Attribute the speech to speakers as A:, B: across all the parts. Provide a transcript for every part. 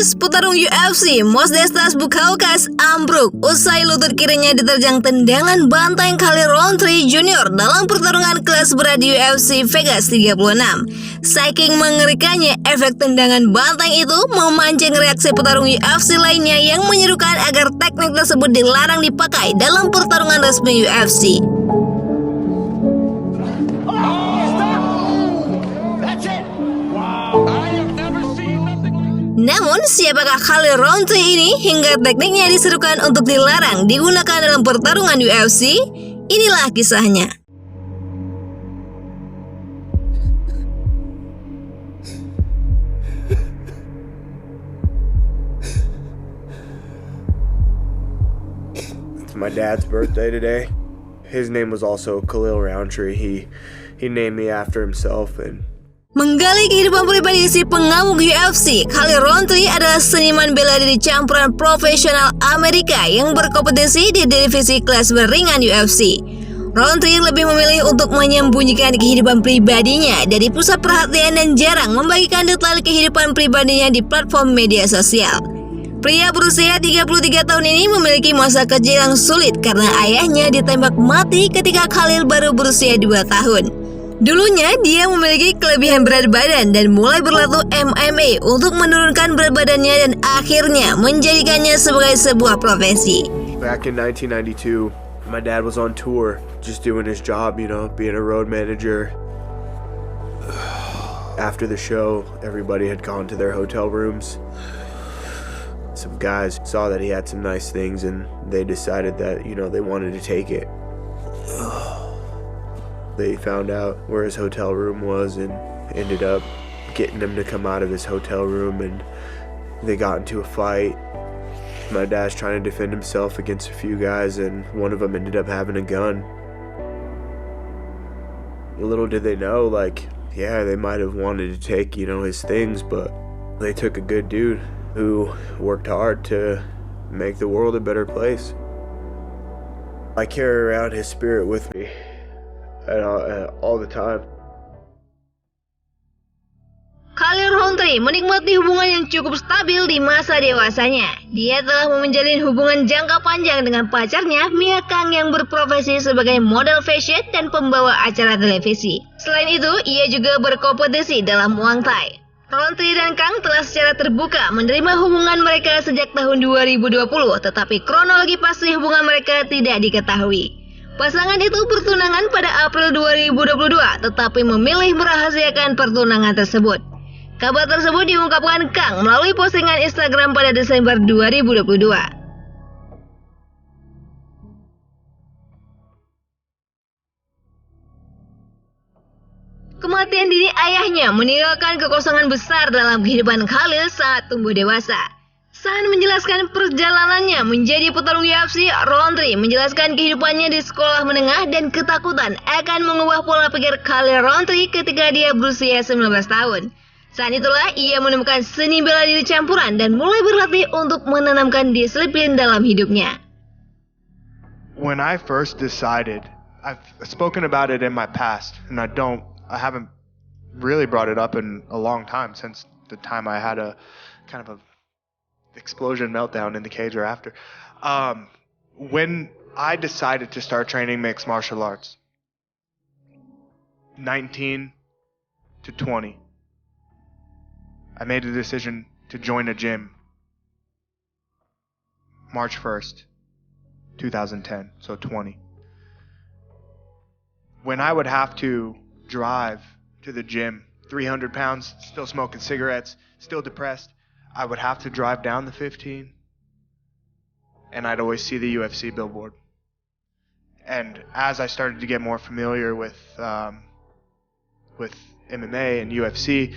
A: Guys, petarung UFC Mosdestas Bukaukas ambruk usai lutut kirinya diterjang tendangan banteng Khalil Rountree Jr. dalam pertarungan kelas berat di UFC Vegas 36. Saking mengerikannya, efek tendangan banteng itu memancing reaksi petarung UFC lainnya yang menyerukan agar teknik tersebut dilarang dipakai dalam pertarungan resmi UFC. Namun, siapakah Khalil Rountree ini hingga tekniknya diserukan untuk dilarang digunakan dalam pertarungan UFC? Inilah kisahnya.
B: It's my dad's birthday today. His name was also Khalil Rountree. He named me after himself and
A: Menggali kehidupan pribadi si pengamuk UFC, Khalil Rountree adalah seniman bela diri campuran profesional Amerika yang berkompetisi di divisi kelas beringan UFC. Rountree lebih memilih untuk menyembunyikan kehidupan pribadinya dari pusat perhatian dan jarang membagikan detail kehidupan pribadinya di platform media sosial. Pria berusia 33 tahun ini memiliki masa kecil yang sulit karena ayahnya ditembak mati ketika Khalil baru berusia 2 tahun. Dulunya, dia memiliki kelebihan berat badan dan mulai berlatih MMA untuk menurunkan berat badannya dan akhirnya menjadikannya sebagai sebuah profesi.
B: back in 1992, my dad was on tour, just doing his job, being a road manager. After the show, everybody had gone to their hotel rooms. Some guys saw that he had some nice things and they decided that, they wanted to take it. They found out where his hotel room was and ended up getting him to come out of his hotel room, and they got into a fight. My dad's trying to defend himself against a few guys, and one of them ended up having a gun. Little did they know, they might have wanted to take, his things, but they took a good dude who worked hard to make the world a better place. I carry around his spirit with me. All the time.
A: Khalil Rountree menikmati hubungan yang cukup stabil di masa dewasanya. Dia telah menjalin hubungan jangka panjang dengan pacarnya, Mia Kang, yang berprofesi sebagai model fashion dan pembawa acara televisi. Selain itu, ia juga berkompetisi dalam Muay Thai. Rountree dan Kang telah secara terbuka menerima hubungan mereka sejak tahun 2020, tetapi kronologi pasti hubungan mereka tidak diketahui. Pasangan itu bertunangan pada April 2022, tetapi memilih merahasiakan pertunangan tersebut. Kabar tersebut diungkapkan Kang melalui postingan Instagram pada Desember 2022. Kematian dini ayahnya meninggalkan kekosongan besar dalam kehidupan Khalil saat tumbuh dewasa. Saat menjelaskan perjalanannya menjadi petarung UFC, Rountree menjelaskan kehidupannya di sekolah menengah dan ketakutan akan mengubah pola pikir Khalil Rountree ketika dia berusia 19 tahun. Saat itulah ia menemukan seni bela diri campuran dan mulai berlatih untuk menanamkan disiplin dalam hidupnya.
C: When I first decided, I've spoken about it in my past, and I haven't really brought it up in a long time, since the time I had a kind of a explosion meltdown in the cage or after. When I decided to start training mixed martial arts, 19 to 20, I made a decision to join a gym March 1st, 2010, so 20. When I would have to drive to the gym, 300 pounds, still smoking cigarettes, still depressed, I would have to drive down the 15, and I'd always see the UFC billboard. And as I started to get more familiar with MMA and UFC,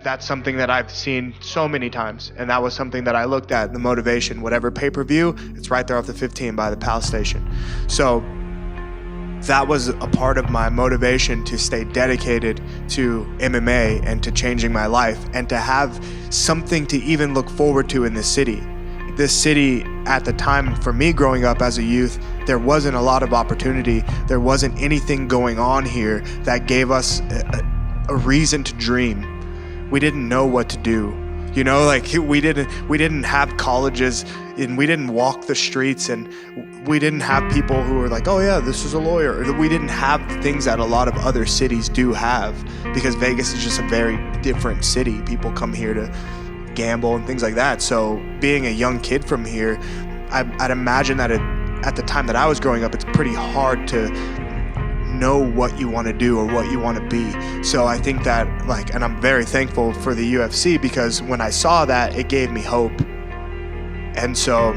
C: that's something that I've seen so many times, and that was something that I looked at, the motivation, whatever pay-per-view, it's right there off the 15 by the PAL station. So that was a part of my motivation to stay dedicated to MMA and to changing my life and to have something to even look forward to in this city. This city, at the time, for me growing up as a youth, there wasn't a lot of opportunity. There wasn't anything going on here that gave us a reason to dream. We didn't know what to do. You know, like we didn't have colleges, and we didn't walk the streets, and we didn't have people who were like, oh yeah, this is a lawyer. We didn't have the things that a lot of other cities do have, because Vegas is just a very different city. People come here to gamble and things like that. So being a young kid from here, I'd imagine that at the time that I was growing up, it's pretty hard to know what you want to do or what you want to be. So I think that, like, and I'm very thankful for the UFC, because when I saw that, it gave me hope. And so,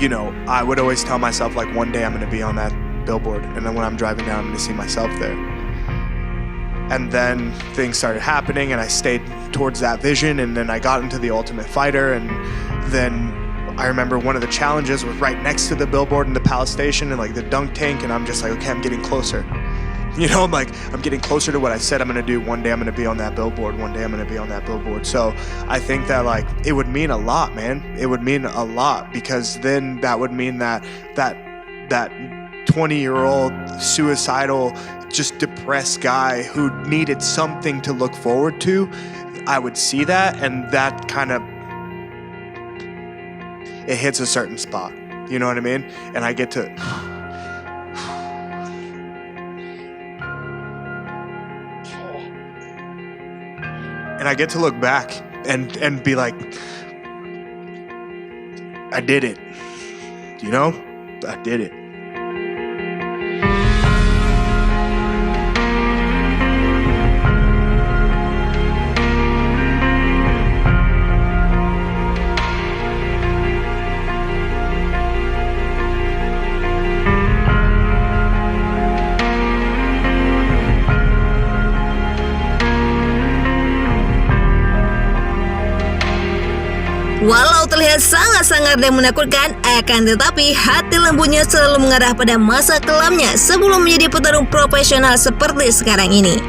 C: you know, I would always tell myself, like, one day I'm going to be on that billboard, and then when I'm driving down, I'm going to see myself there. And then things started happening, and I stayed towards that vision, and then I got into the Ultimate Fighter, and then I remember one of the challenges was right next to the billboard in the Palace Station and like the dunk tank, and I'm just like, okay, I'm getting closer. You know, I'm like, I'm getting closer to what I said I'm gonna do. One day I'm gonna be on that billboard. One day I'm gonna be on that billboard. So I think that, like, it would mean a lot, man. It would mean a lot, because then that would mean that 20-year-old suicidal, just depressed guy who needed something to look forward to, I would see that, and that kind of, it hits a certain spot, you know what I mean? And I get to, and I get to look back and be like, I did it, you know? I did it.
A: Walau terlihat sangat sangar dan menakutkan, akan tetapi hati lembutnya selalu mengarah pada masa kelamnya sebelum menjadi petarung profesional seperti sekarang ini.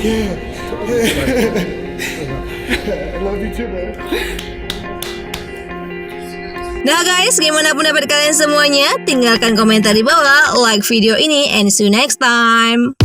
D: Yeah. I love you too, man.
A: Nah guys, gimana pendapat kalian semuanya? Tinggalkan komentar di bawah, like video ini, and see you next time.